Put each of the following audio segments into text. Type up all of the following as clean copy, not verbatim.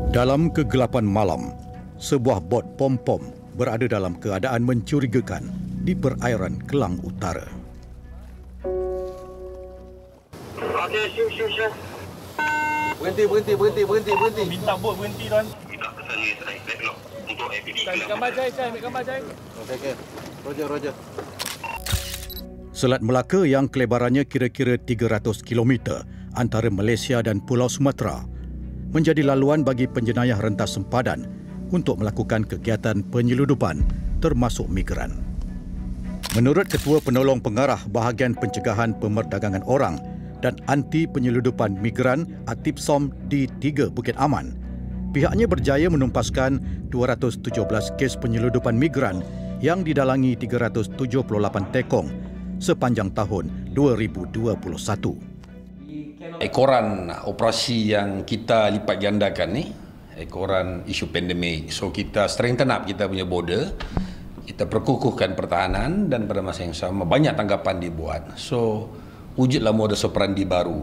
Dalam kegelapan malam, sebuah bot pom-pom berada dalam keadaan mencurigakan di perairan Kelang Utara. Berhenti. Minta bot berhenti, tuan. Minta saya backlog untuk aktiviti. Ambil gambar Jai. Okey. Roger. Selat Melaka yang kelebarannya kira-kira 300 km antara Malaysia dan Pulau Sumatera menjadi laluan bagi penjenayah rentas sempadan untuk melakukan kegiatan penyeludupan termasuk migran. Menurut Ketua Penolong Pengarah Bahagian Pencegahan Pemerdagangan Orang dan Anti Penyeludupan Migran ATIPSOM di 3 Bukit Aman, pihaknya berjaya menumpaskan 217 kes penyeludupan migran yang didalangi 378 tekong sepanjang tahun 2021. Ekoran operasi yang kita lipat gandakan ni, ekoran isu pandemik. So kita strengthen up kita punya border, kita perkukuhkan pertahanan dan pada masa yang sama banyak tanggapan dibuat. So wujudlah modus operandi baru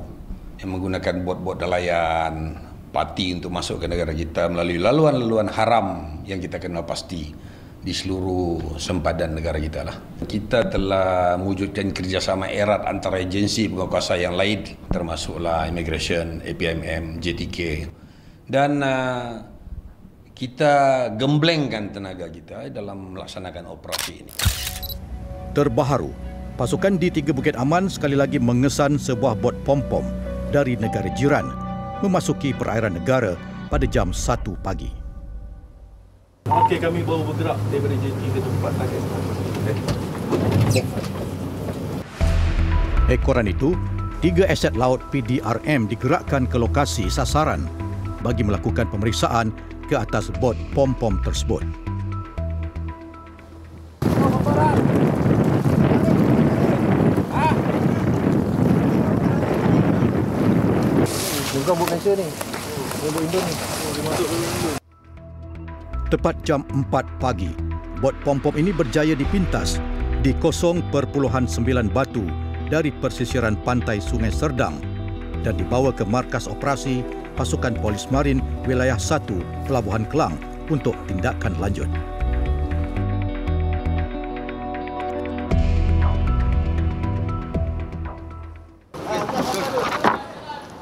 yang menggunakan bot-bot nelayan, parti untuk masuk ke negara kita melalui laluan-laluan haram yang kita kenal pasti di seluruh sempadan negara kita lah. Kita telah mewujudkan kerjasama erat antara agensi penguasa yang lain, termasuklah Immigration, APMM, JTK, dan kita gemblengkan tenaga kita dalam melaksanakan operasi ini. Terbaharu, pasukan di 3 Bukit Aman sekali lagi mengesan sebuah bot pom-pom dari negara jiran memasuki perairan negara pada jam 1 pagi. Okey, kami baru bergerak daripada JT ke tempat target. Ekoran itu, 3 aset laut PDRM digerakkan ke lokasi sasaran bagi melakukan pemeriksaan ke atas bot pom-pom tersebut. Bukan bot Malaysia ni. Bot Indo ni. Tepat jam 4 pagi, bot pom-pom ini berjaya dipintas di 0.9 batu dari persisiran pantai Sungai Serdang dan dibawa ke markas operasi pasukan Polis Marin Wilayah 1 Pelabuhan Kelang untuk tindakan lanjut.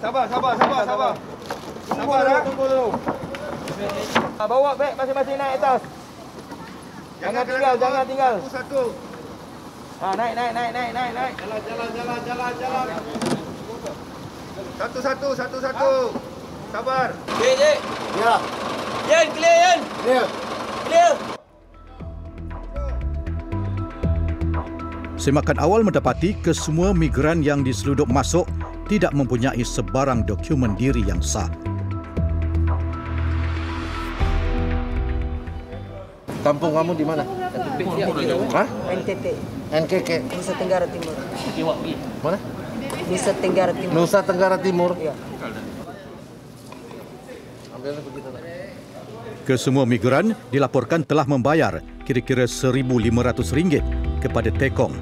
Sabar. Tunggu dulu. Bawa beg masing-masing naik atas. Jangan tinggal. Satu. Naik. Jalan. Satu. Sabar. Cik. Ya. Yan, clear Yan. Clear. Semakan awal mendapati kesemua migran yang diseludup masuk tidak mempunyai sebarang dokumen diri yang sah. Kampung kamu di mana? Hah? NKK. Nusa Tenggara Timur. Mana? Nusa Tenggara Timur. Nusa Tenggara Timur. Ya. Kesemua migran dilaporkan telah membayar kira-kira RM1,500 kepada tekong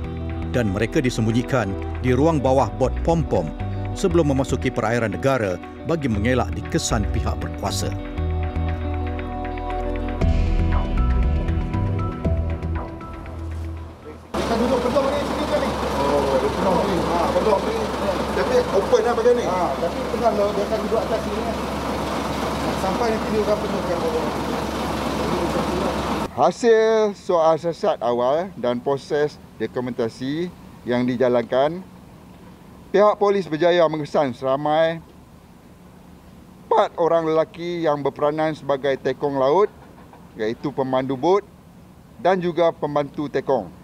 dan mereka disembunyikan di ruang bawah bot pom-pom sebelum memasuki perairan negara bagi mengelak dikesan pihak berkuasa. Kita duduk pedong ni sini kan ni. Pedong ni. Pedong ni. Jadi open lah bagian ni. Tapi tengah lo dia akan duduk atas sini kan. Sampai nanti dia akan penuhkan pedong. Hasil soal siasat awal dan proses dokumentasi yang dijalankan, pihak polis berjaya mengesan seramai 4 orang lelaki yang berperanan sebagai tekong laut, iaitu pemandu bot dan juga pembantu tekong.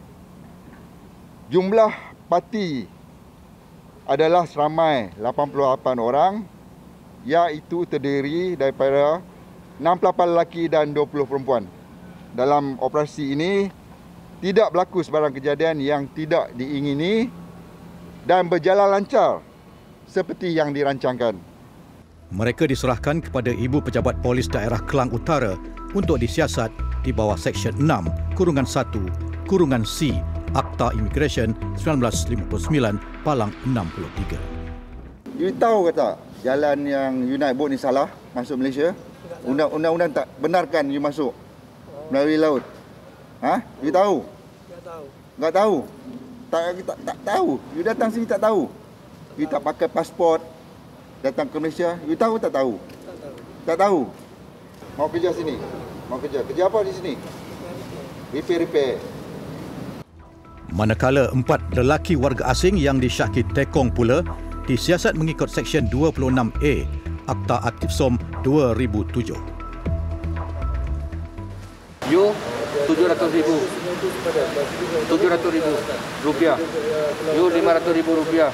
Jumlah parti adalah seramai 88 orang, iaitu terdiri daripada 68 lelaki dan 20 perempuan. Dalam operasi ini, tidak berlaku sebarang kejadian yang tidak diingini dan berjalan lancar seperti yang dirancangkan. Mereka diserahkan kepada Ibu Pejabat Polis Daerah Kelang Utara untuk disiasat di bawah Seksyen 6(1)(C) Akta Immigration 1959 Palang 63. You tahu ke tak jalan yang you naik bot ni salah masuk Malaysia? Undang-undang tak benarkan you masuk melalui laut. You tahu? Tak tahu. Tak tahu. You datang sini tak tahu. You tak pakai pasport datang ke Malaysia. You tahu tak tahu? Tak tahu. Mau kerja sini? Mau kerja. Kerja apa di sini? Repair. Manakala 4 lelaki warga asing yang disyaki tekong pula disiasat mengikut Seksyen 26A Akta Aktif SOM 2007. You 700,000 rupiah. You 500,000 rupiah.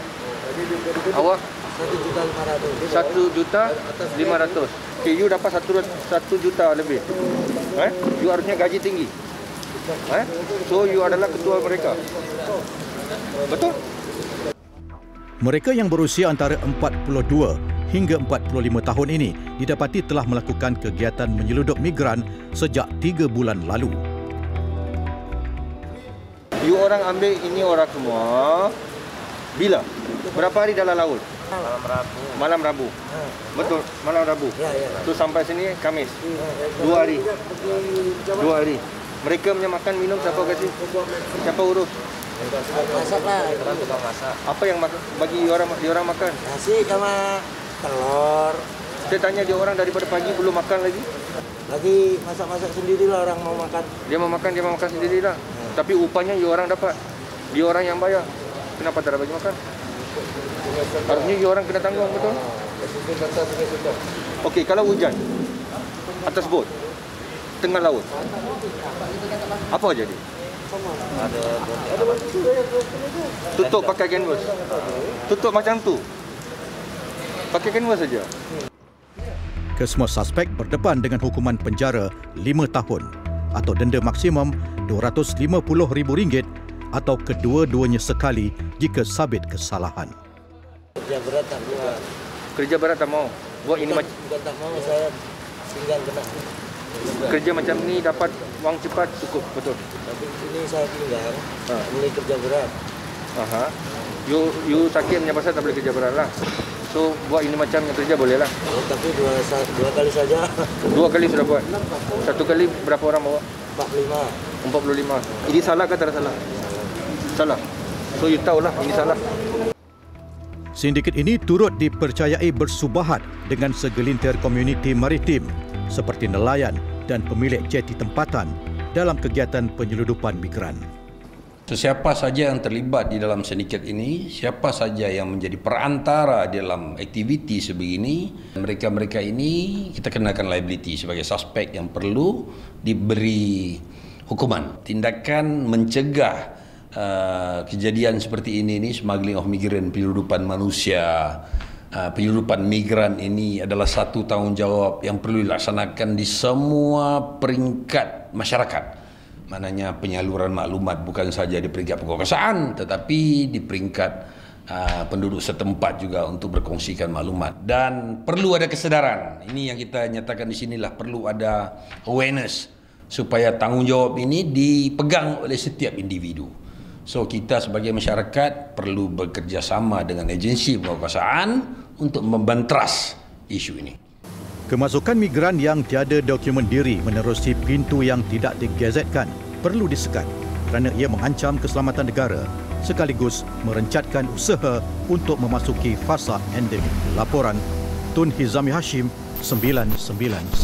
Awak 1,500,000. Okay, you dapat 1 juta lebih. You harusnya gaji tinggi. So you adalah ketua mereka. Betul? Mereka yang berusia antara 42 hingga 45 tahun ini didapati telah melakukan kegiatan menyeludup migran sejak 3 bulan lalu. You orang ambil ini orang semua. Bila? Berapa hari dalam laut? Malam Rabu. Betul, malam Rabu. Tu sampai sini Khamis. 2 hari. 2 hari. Mereka punya makan minum siapa kasih? Siapa urus? Masaklah. Apa yang bagi orang makan? Nasi sama telur. Saya tanya dia orang daripada pagi belum makan lagi. Lagi masak-masak sendirilah orang mau makan. Dia mau makan sendirilah. Tapi upahnya dia orang dapat. Dia orang yang bayar. Kenapa tak bagi makan? Harusnya dia orang kena tanggung, betul? Okey, kalau hujan atas bot tengah laut, apa jadi? Tutup pakai canvas. Tutup macam tu. Pakai canvas saja. Kesemua suspek berdepan dengan hukuman penjara 5 tahun atau denda maksimum RM250,000 atau kedua-duanya sekali jika sabit kesalahan. Kerja berat tak buat. Kerja berat tak mau. Buat ini macam Bukan tak mau, saya tinggal kena. kerja macam ni dapat wang cepat cukup, betul. Tapi sini saya tinggal, boleh kerja berat. Aha. You sakit punya pasal tak boleh kerja berat lah. So buat ini macam yang kerja boleh lah. Tapi dua kali saja. 2 kali sudah buat. 1 kali berapa orang bawa? 45. Ini salah ke tak salah? Salah. So you tahulah ini salah. Sindiket ini turut dipercayai bersubahat dengan segelintir komuniti maritim seperti nelayan dan pemilik jeti tempatan dalam kegiatan penyeludupan migran. So, siapa saja yang terlibat di dalam sindiket ini, siapa saja yang menjadi perantara dalam aktiviti sebegini, mereka-mereka ini kita kenakan liability sebagai suspek yang perlu diberi hukuman. Tindakan mencegah kejadian seperti ini smuggling of migrant, penyeludupan manusia, penyeludupan migran ini adalah satu tanggungjawab yang perlu dilaksanakan di semua peringkat masyarakat. Maknanya penyaluran maklumat bukan saja di peringkat penguasaan tetapi di peringkat penduduk setempat juga untuk berkongsikan maklumat, dan perlu ada kesedaran. Ini yang kita nyatakan di sinilah, perlu ada awareness supaya tanggungjawab ini dipegang oleh setiap individu. So kita sebagai masyarakat perlu bekerjasama dengan agensi penguasaan untuk membantras isu ini. Kemasukan migran yang tiada dokumen diri menerusi pintu yang tidak digazetkan perlu disekat kerana ia mengancam keselamatan negara sekaligus merencatkan usaha untuk memasuki fasa endemik. Laporan Tun Hizami Hashim 999.